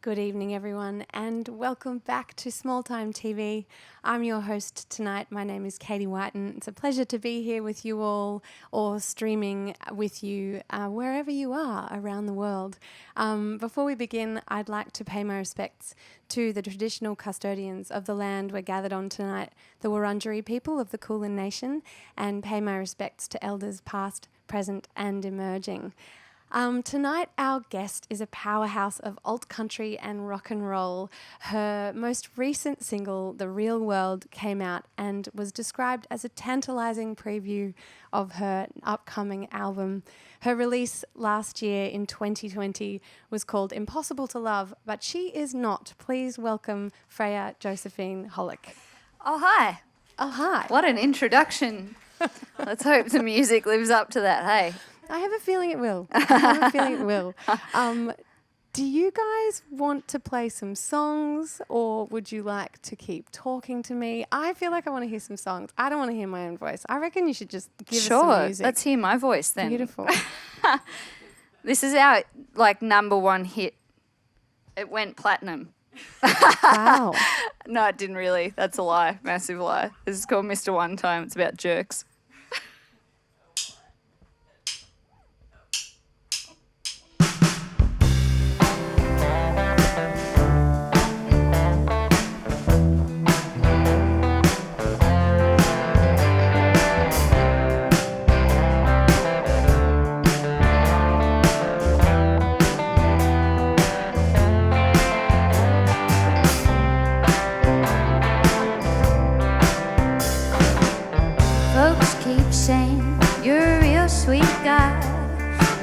Good evening, everyone, and welcome back to Small Time TV. I'm your host tonight. My name is Katie Wighton. It's a pleasure to be here with you all or streaming with you wherever you are around the world. Before we begin, I'd like to pay my respects to the traditional custodians of the land we're gathered on tonight, the Wurundjeri people of the Kulin Nation, and pay my respects to elders past, present and emerging. Tonight, our guest is a powerhouse of alt country and rock and roll. Her most recent single, The Real World, came out and was described as a tantalising preview of her upcoming album. Her release last year in 2020 was called Impossible to Love, but she is not. Please welcome Freya Josephine Hollick. Oh, hi. Oh, hi. What an introduction. Let's hope the music lives up to that, hey? I have a feeling it will. Do you guys want to play some songs or would you like to keep talking to me? I feel like I want to hear some songs. I don't want to hear my own voice. I reckon you should just give us some music. Sure, let's hear my voice then. Beautiful. This is our, number one hit. It went platinum. Wow. No, it didn't really. That's a lie. Massive lie. This is called Mr. One Time. It's about jerks.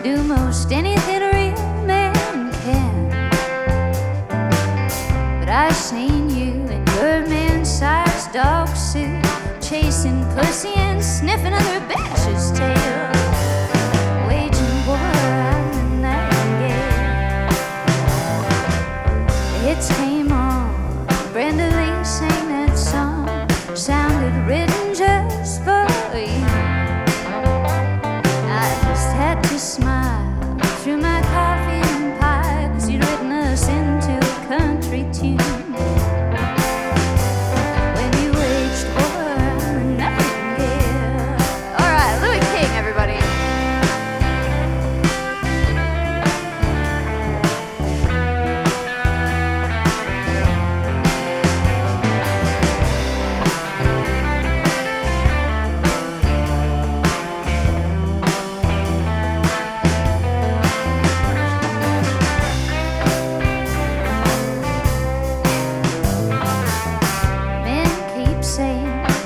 Do most anything a real man can. But I seen you in your man-sized dog suit, chasing pussy and sniffing other bitches' tail, waging war on the nightingale. The hits came on, Brenda Lee sang that song, sounded written just for you. Had to smile through my coffee and pie, 'cause you'd written us into a country tune when you waged war on the nightingale. All right, Louis King, everybody.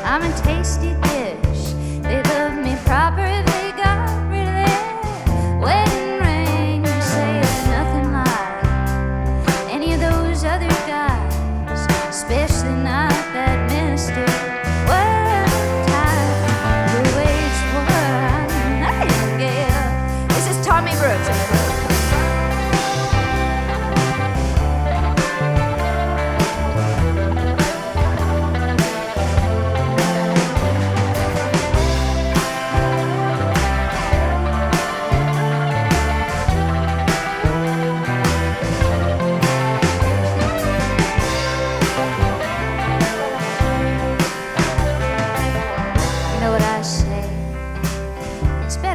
I'm a tasty dish. They love me proper if they got rid of their wedding ring. They say there's nothing like any of those other guys, especially not that minister. Well, time to wage war on the nightingale. This is Tommy Brooks, everybody.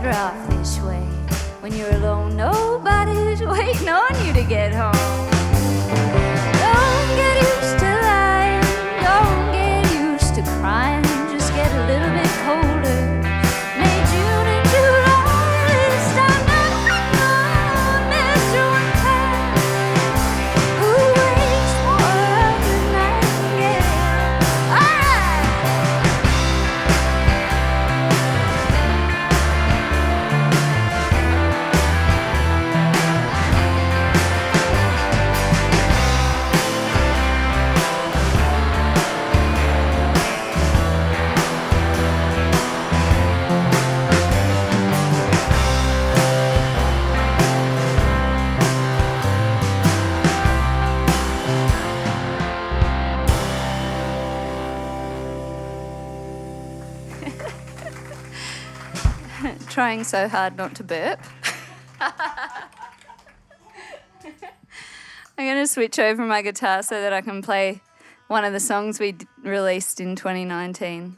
Off this way. When you're alone, nobody's waiting on you to get home. Don't get used to lying, don't get used to crying, just get a little bit colder. May, June and July, this time not Mr. One Time, who waits for the nightingale. All right. Trying so hard not to burp. I'm going to switch over my guitar so that I can play one of the songs we released in 2019.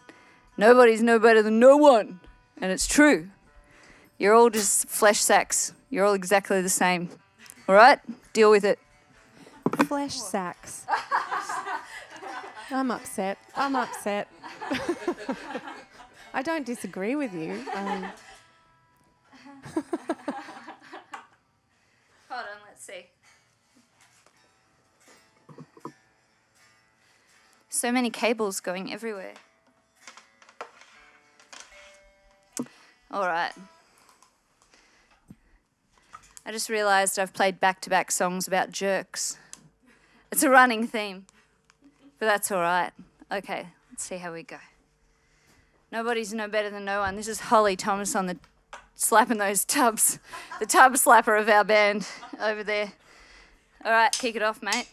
Nobody's no better than no one. And it's true. You're all just flesh sacks. You're all exactly the same. All right? Deal with it. Flesh sacks. I'm upset. I don't disagree with you. Hold on, let's see. So many cables going everywhere. All right. I just realised I've played back-to-back songs about jerks. It's a running theme, but that's all right. Okay, let's see how we go. Nobody's no better than no one. This is Holly Thomas on the slapping those tubs. The tub slapper of our band over there. All right, kick it off, mate.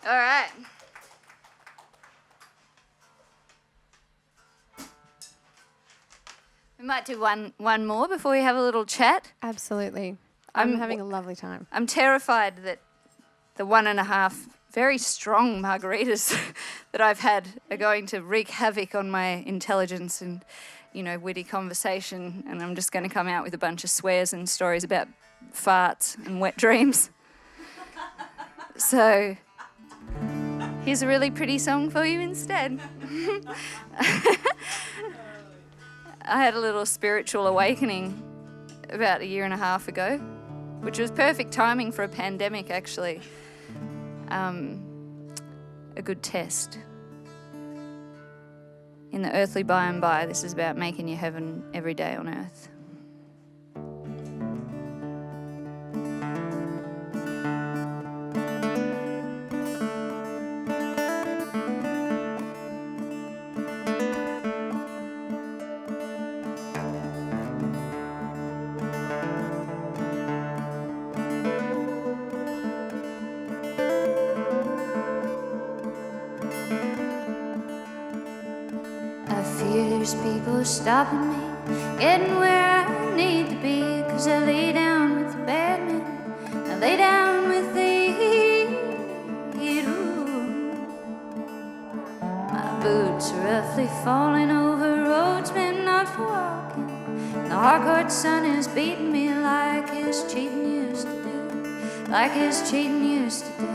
All right. We might do one more before we have a little chat. Absolutely. I'm having a lovely time. I'm terrified that the 1.5 very strong margaritas that I've had are going to wreak havoc on my intelligence and, witty conversation, and I'm just going to come out with a bunch of swears and stories about farts and wet dreams. So Here's a really pretty song for you instead. I had a little spiritual awakening about 1.5 years ago, which was perfect timing for a pandemic, actually. A good test. In the earthly by and by, this is about making your heaven every day on earth. There's people stopping me, getting where I need to be, 'cause I lay down with the bad men, I lay down with the hero. My boots are roughly falling over roads meant not for walking. The hard sun is beating me like his cheating used to do, like his cheating used to do.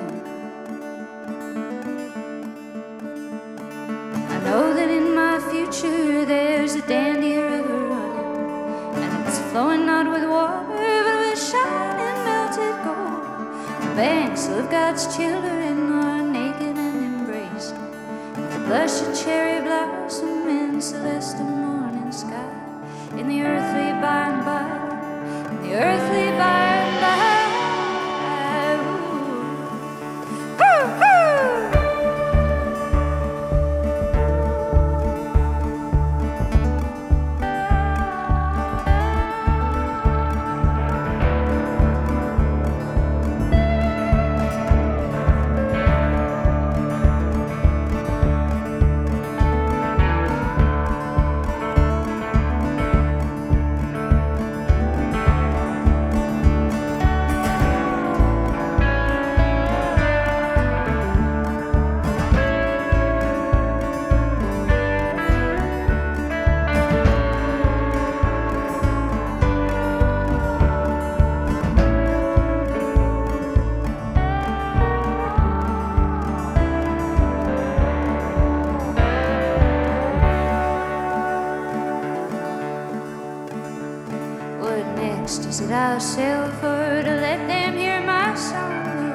I know that in my future there's a dandy river running, and it's flowing not with water but with shining melted gold. The banks of God's children are naked and embracing, with the blush of cherry blossom in celestial morning sky. In the earthly by and by, in the earthly by and by. I'll sail for to let them hear my song.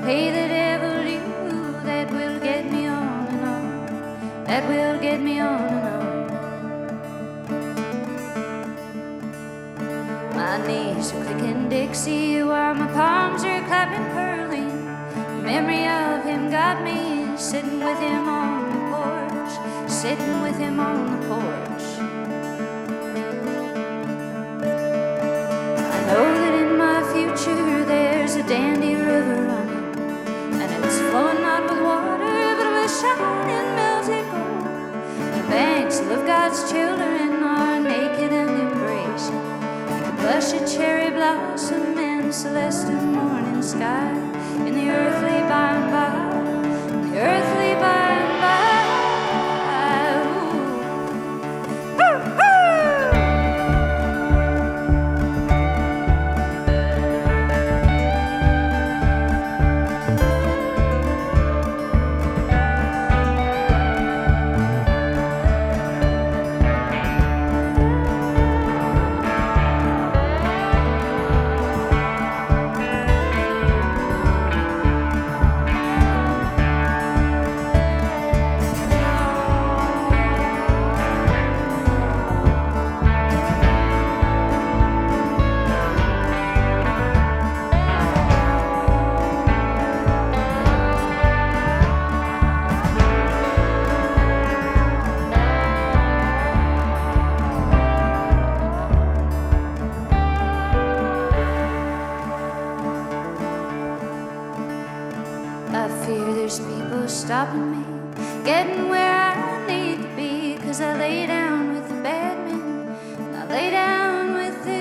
Pay the devil you, that will get me on and on, that will get me on and on. My knees are clicking Dixie while my palms are clapping Pearline. The memory of him got me sitting with him on the porch, sitting with him on the porch. There's a dandy river running, and it's flowing not with water but with shining melted gold. The banks of God's children are naked and embracing, the blush of cherry blossom and celestial morning sky. In the earthly by and by, in the earthly by and by. Stopping me, getting where I need to be, 'cause I lay down with the bad men, I lay down with the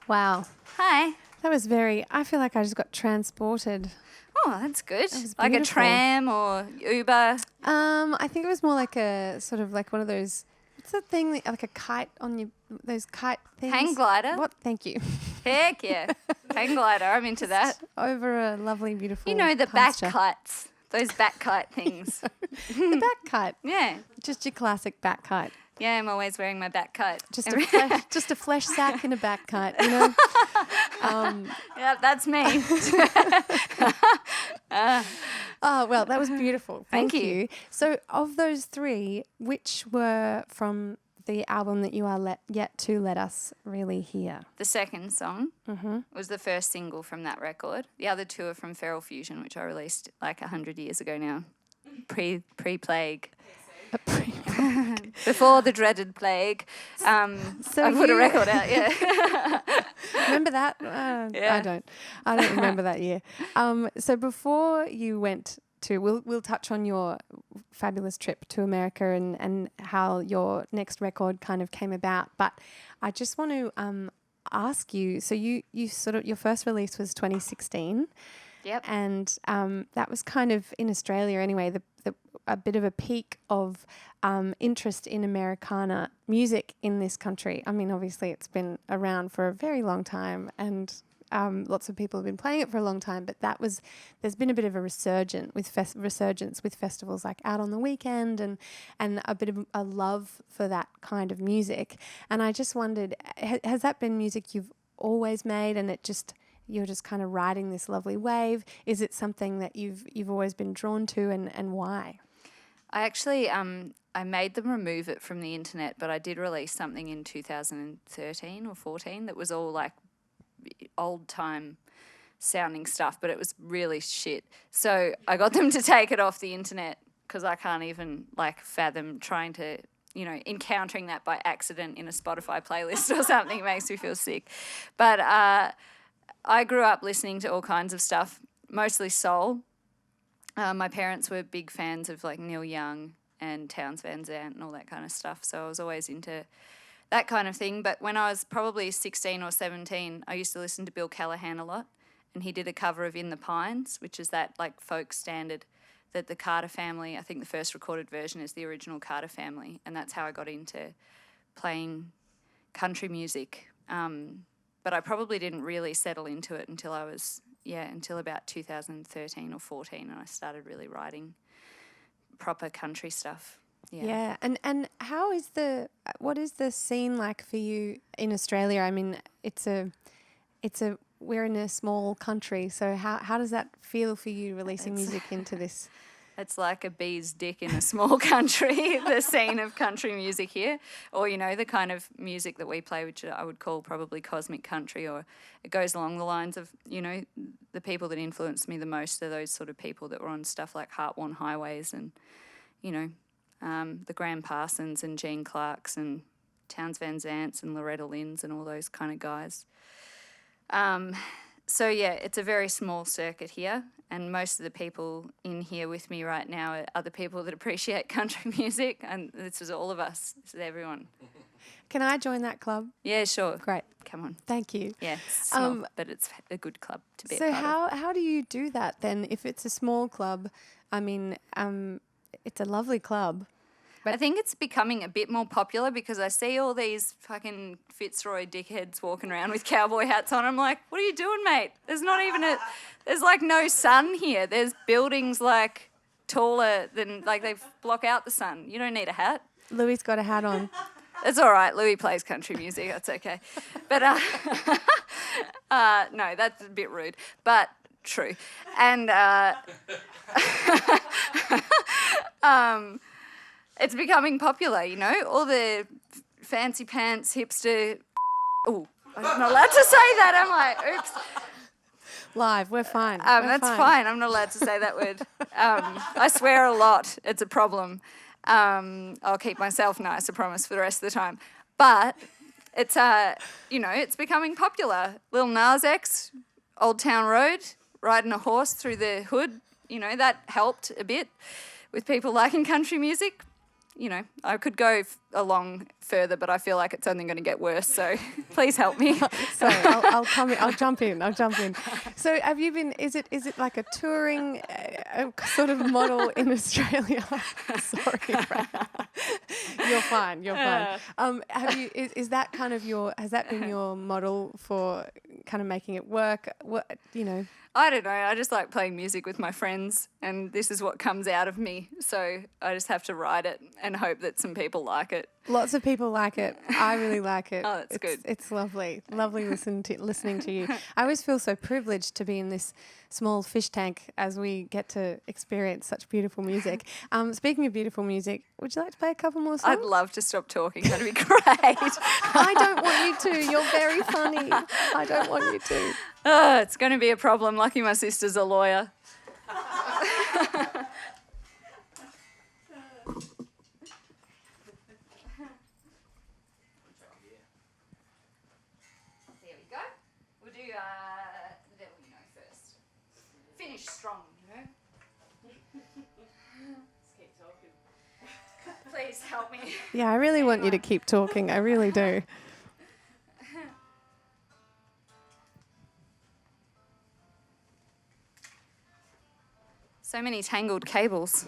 Wow. Hi. That was I feel like I just got transported. Oh, that's good. was Like a beautiful. tram or Uber. I think it was more like a sort of like one of those. What's that thing? Like a kite on your those kite things. Hang glider. What? Thank you. Heck yeah. Hang glider. I'm into that. Over a lovely, beautiful. You know, the back pasture. kites. Those back kite things. The back kite. Yeah. Just your classic back kite. Yeah, I'm always wearing my back kite. Just a flesh sack and a back kite. You know. Yeah, that's me. Oh, well, that was beautiful. Thank Thank you. you. So, of those three, which were from the album that you are yet to let us really hear? The second song was the first single from that record. The other two are from Feral Fusion, which I released like 100 years ago now, pre-plague. Before the dreaded plague. So I put a you- record out, yeah. Remember that? Yeah. I don't remember that year. So before you went to, we'll touch on your fabulous trip to America and how your next record kind of came about. But I just want to ask you. So you sort of your first release was 2016. Yep. And that was kind of in Australia anyway, a bit of a peak of interest in Americana music in this country. I mean, obviously it's been around for a very long time and lots of people have been playing it for a long time, but there's been a bit of a resurgence with festivals like Out on the Weekend and a bit of a love for that kind of music. And I just wondered, has that been music you've always made and you're just kind of riding this lovely wave? Is it something that you've always been drawn to and why? I actually I made them remove it from the internet, but I did release something in 2013 or 14 that was all like old time sounding stuff, but it was really shit. So I got them to take it off the internet because I can't even like fathom trying to, encountering that by accident in a Spotify playlist or something. It makes me feel sick. But I grew up listening to all kinds of stuff, mostly soul. My parents were big fans of like Neil Young and Townes Van Zandt and all that kind of stuff. So I was always into that kind of thing. But when I was probably 16 or 17, I used to listen to Bill Callahan a lot. And he did a cover of In the Pines, which is that like folk standard that the Carter family, I think the first recorded version is the original Carter family. And that's how I got into playing country music. But I probably didn't really settle into it until about 2013 or 14, and I started really writing proper country stuff. Yeah. And what is the scene like for you in Australia? I mean, we're in a small country, so how does that feel for you releasing music into this? It's like a bee's dick in a small country, the scene of country music here. Or, the kind of music that we play, which I would call probably cosmic country, or it goes along the lines of, the people that influenced me the most are those sort of people that were on stuff like Heart-Worn Highways and, the Graham Parsons and Gene Clarks and Townes Van Zandts and Loretta Lynn's and all those kind of guys. So, yeah, it's a very small circuit here. And most of the people in here with me right now are other people that appreciate country music. And this is all of us. This is everyone. Can I join that club? Yeah, sure. Great. Come on. Thank you. Yeah, it's small, but it's a good club to be a So part of. how do you do that then? If it's a small club, I mean, it's a lovely club. I think it's becoming a bit more popular because I see all these fucking Fitzroy dickheads walking around with cowboy hats on. I'm like, what are you doing, mate? There's like no sun here. There's buildings like taller than, like they block out the sun. You don't need a hat. Louis got a hat on. It's all right. Louis plays country music. That's okay. But no, that's a bit rude, but true. And it's becoming popular, all the fancy pants, hipster. Oh, I'm not allowed to say that, am I? Oops. Live, we're fine. That's fine. I'm not allowed to say that word. I swear a lot. It's a problem. I'll keep myself nice, I promise, for the rest of the time. But it's it's becoming popular. Lil Nas X, Old Town Road, riding a horse through the hood. That helped a bit with people liking country music. I could go along further, but I feel like it's only going to get worse. So please help me. Sorry, I'll come in. I'll jump in. So have you been? Is it like a touring sort of model in Australia? Sorry, Freya. You're fine. Have you? Is that kind of has that been your model for kind of making it work? What I don't know. I just like playing music with my friends, and this is what comes out of me. So I just have to write it and hope that some people like it. Lots of people like it. I really like it. Oh, that's good. It's lovely. Lovely listening to you. I always feel so privileged to be in this small fish tank as we get to experience such beautiful music. Speaking of beautiful music, would you like to play a couple more songs? I'd love to stop talking. That'd be great. I don't want you to. You're very funny. I don't want you to. Oh, it's going to be a problem. Lucky my sister's a lawyer. There we go. We'll do The Devil You Know first. Finish strong, Let's keep talking. Please help me. Yeah, I really want you to keep talking. I really do. So many tangled cables.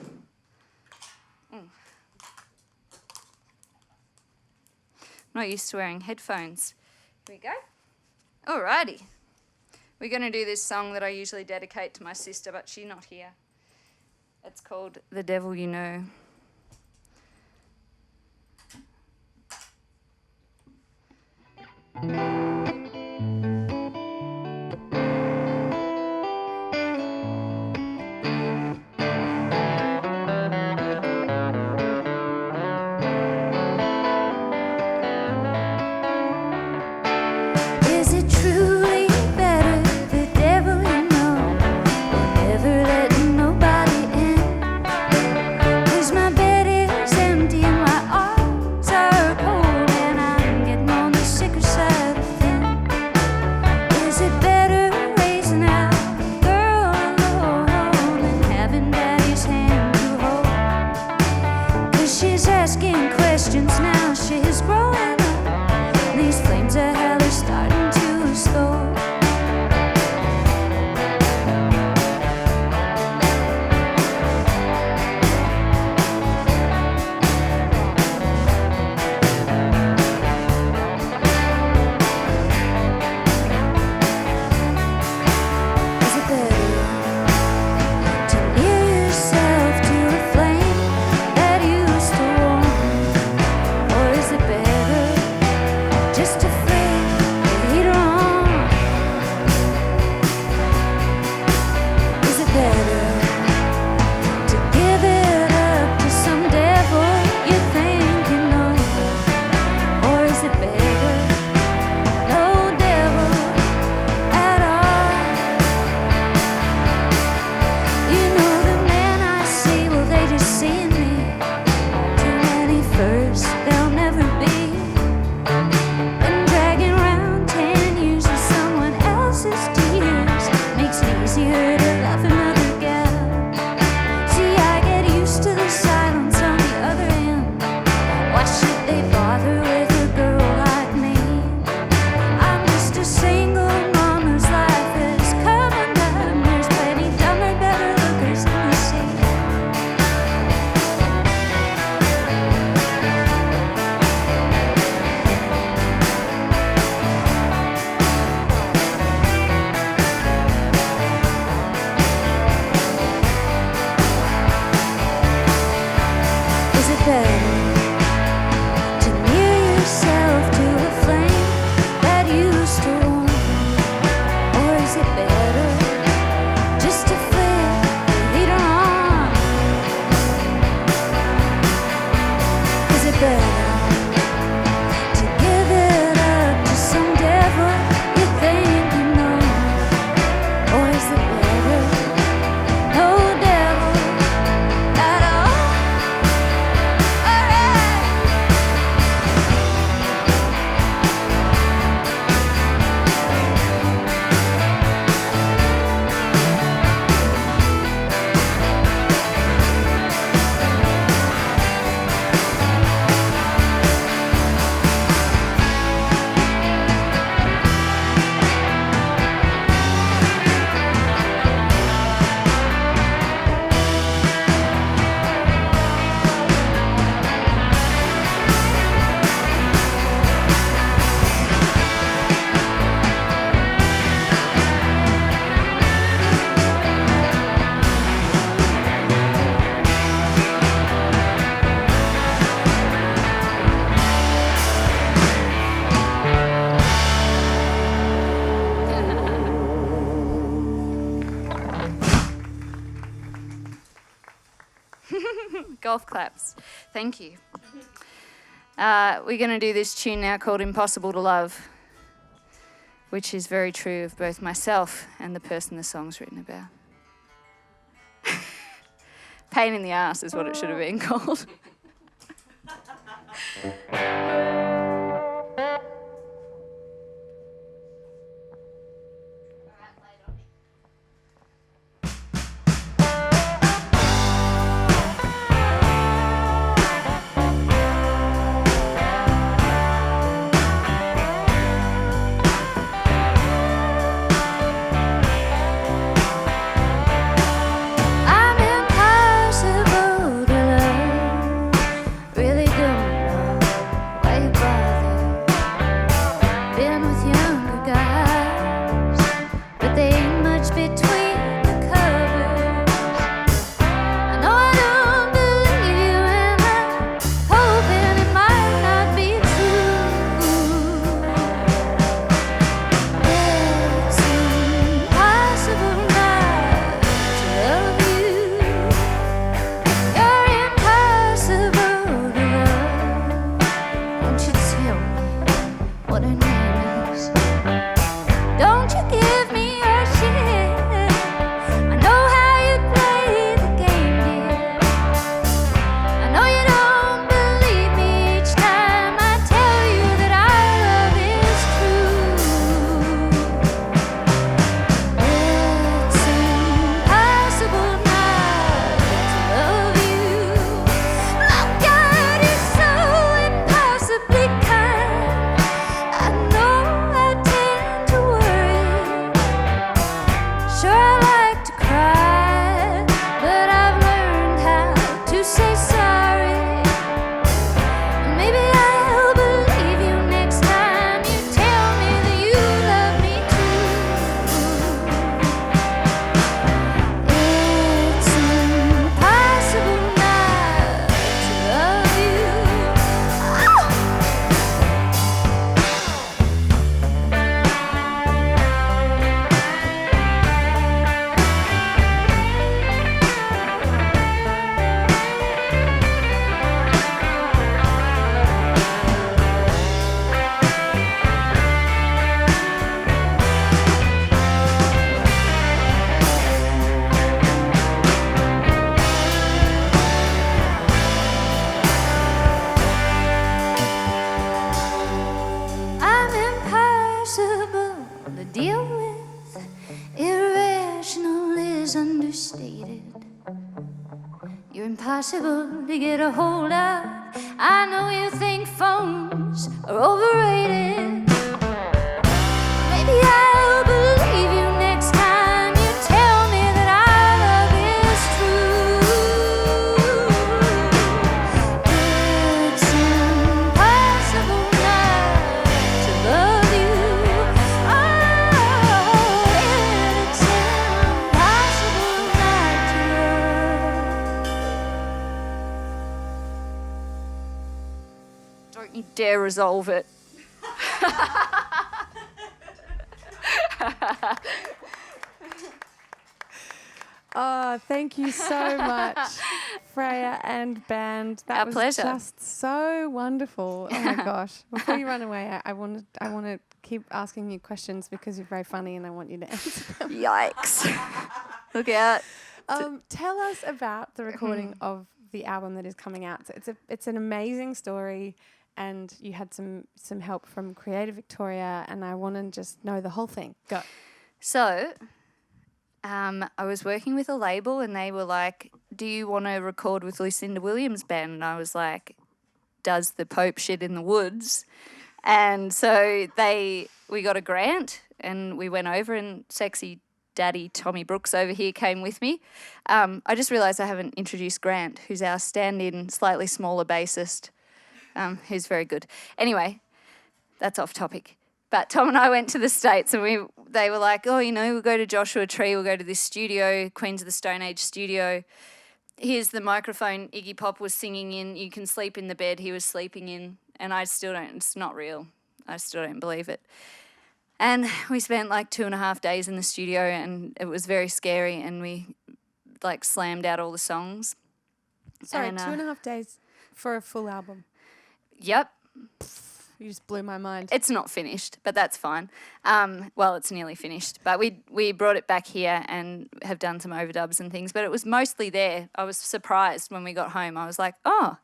Not used to wearing headphones. Here we go. Alrighty. We're going to do this song that I usually dedicate to my sister, but she's not here. It's called The Devil You Know. Is it truly better, the devil you know, or never letting nobody in? 'Cause my bed is empty and my arms are cold, and I'm getting on the sicker side of things. Golf claps. Thank you. We're going to do this tune now called Impossible to Love, which is very true of both myself and the person the song's written about. Pain in the ass is what it should have been called. Impossible to get a hold of. I know you think phones are overrated. Maybe I'll believe you next time you tell me that our love is true. It's impossible not to love you. Oh, it's impossible not to love. Don't you dare resolve it. Oh, thank you so much, Freya and band. That Our was pleasure. just so wonderful. Oh my gosh! Before you run away, I want to keep asking you questions because you're very funny and I want you to answer them. Yikes. Look out. Tell us about the recording of the album that is coming out. So it's an amazing story, and you had some help from Creative Victoria, and I want to just know the whole thing. Go. So, I was working with a label and they were like, do you want to record with Lucinda Williams' band? And I was like, does the Pope shit in the woods? And so we got a grant and we went over, and sexy daddy Tommy Brooks over here came with me. I just realised I haven't introduced Grant, who's our stand-in, slightly smaller bassist, who's very good. Anyway, that's off topic. But Tom and I went to the States and they were like, oh, we'll go to Joshua Tree, we'll go to this studio, Queens of the Stone Age studio. Here's the microphone Iggy Pop was singing in. You can sleep in the bed he was sleeping in. And I still don't, it's not real. I still don't believe it. And we spent like 2.5 days in the studio and it was very scary, and we like slammed out all the songs. Sorry, And, 2.5 days for a full album. Yep. You just blew my mind. It's not finished, but that's fine. Well, it's nearly finished. But we brought it back here and have done some overdubs and things. But it was mostly there. I was surprised when we got home. I was like, oh,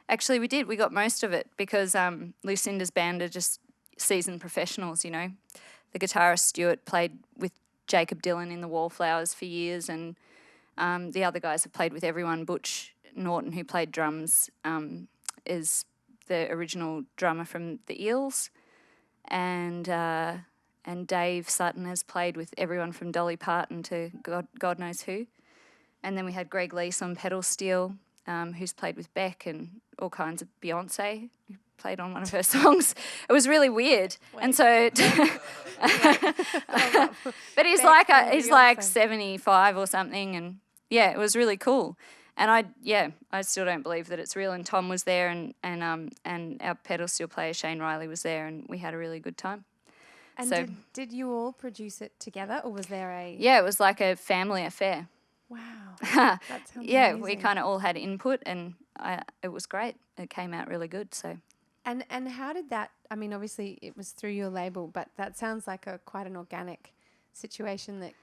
actually we did. We got most of it because Lucinda's band are just seasoned professionals, you know. The guitarist Stuart played with Jacob Dylan in the Wallflowers for years, and the other guys have played with everyone. Butch Norton, who played drums, is the original drummer from the Eels, and Dave Sutton has played with everyone from Dolly Parton to God knows who. And then we had Greg Leese on pedal steel, who's played with Beck and all kinds of Beyonce, who played on one of her songs. It was really weird. Wait. And so, but he's like 75 or something, and yeah, it was really cool. And I still don't believe that it's real. And Tom was there, and our pedal steel player Shane Riley was there, and we had a really good time. And so, did you all produce it together, or was there a... Yeah, it was like a family affair. Wow. That sounds Yeah, amazing. we kind of all had input, and it was great. It came out really good. So. And how did that... I mean, obviously it was through your label, but that sounds like quite an organic situation that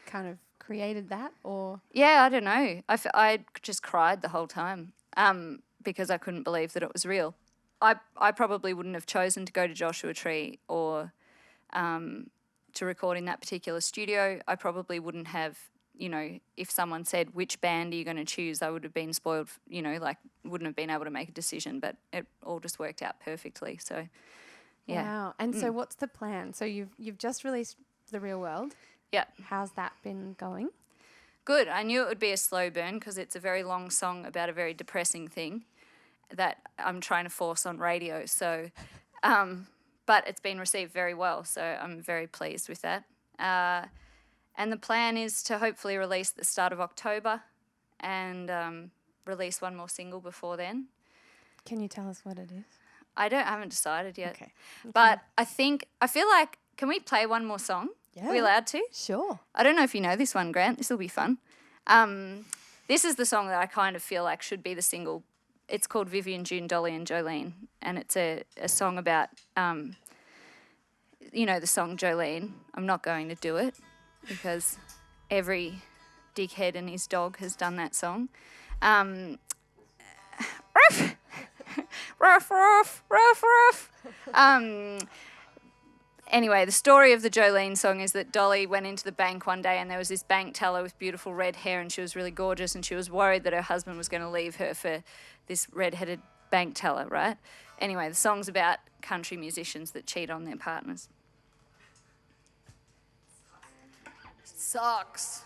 kind of created that, or... Yeah, I don't know. I just cried the whole time because I couldn't believe that it was real. I probably wouldn't have chosen to go to Joshua Tree or to record in that particular studio. I probably wouldn't have, you know, if someone said, which band are you going to choose, I would have been spoiled, you know, like wouldn't have been able to make a decision, but it all just worked out perfectly. So, yeah. Wow. And so what's the plan? So you've just released The Real World. Yeah. How's that been going? Good. I knew it would be a slow burn because it's a very long song about a very depressing thing that I'm trying to force on radio. So, but it's been received very well, so I'm very pleased with that. And the plan is to hopefully release at the start of October and release one more single before then. Can you tell us what it is? I haven't decided yet. Okay. But I feel like, can we play one more song? Yeah. Are we allowed to? Sure. I don't know if you know this one, Grant. This will be fun. This is the song that I kind of feel like should be the single. It's called Vivian, June, Dolly and Jolene, and it's a song about, you know, the song Jolene. I'm not going to do it because every dickhead and his dog has done that song. Ruff, ruff, ruff, ruff, ruff. Anyway, the story of the Jolene song is that Dolly went into the bank one day and there was this bank teller with beautiful red hair and she was really gorgeous and she was worried that her husband was going to leave her for this red-headed bank teller, right? Anyway, the song's about country musicians that cheat on their partners. Sucks.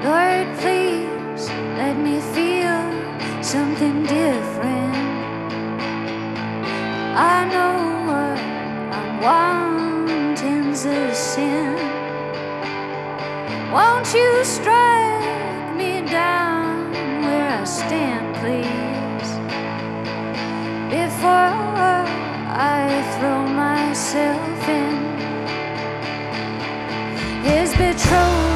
Lord, please let me feel something different. I know what I'm wanting's a sin. Won't you strike me down where I stand, please, before I throw myself in his betrothed?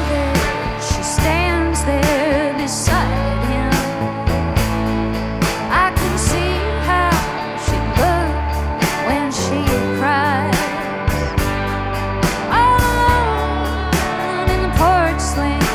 She stands there beside him. I can see how she looks when she cries. All alone in the porch swing,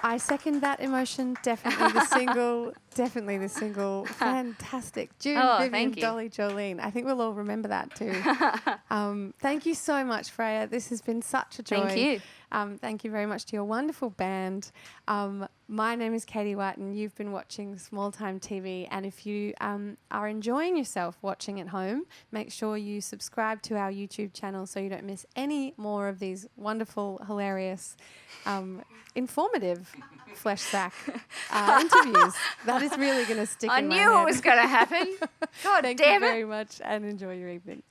I second that emotion. Definitely the single. Definitely the single. Fantastic. June, Vivian, thank you. Dolly, Jolene. I think we'll all remember that too. Thank you so much, Freya. This has been such a joy. Thank you. Thank you very much to your wonderful band. My name is Katie Wighton. You've been watching Small Time TV, and if you are enjoying yourself watching at home, make sure you subscribe to our YouTube channel so you don't miss any more of these wonderful, hilarious, informative flesh sack interviews. That is really going to stick I in my knew head. it was going to happen. God Thank damn you it. very much, and enjoy your evening.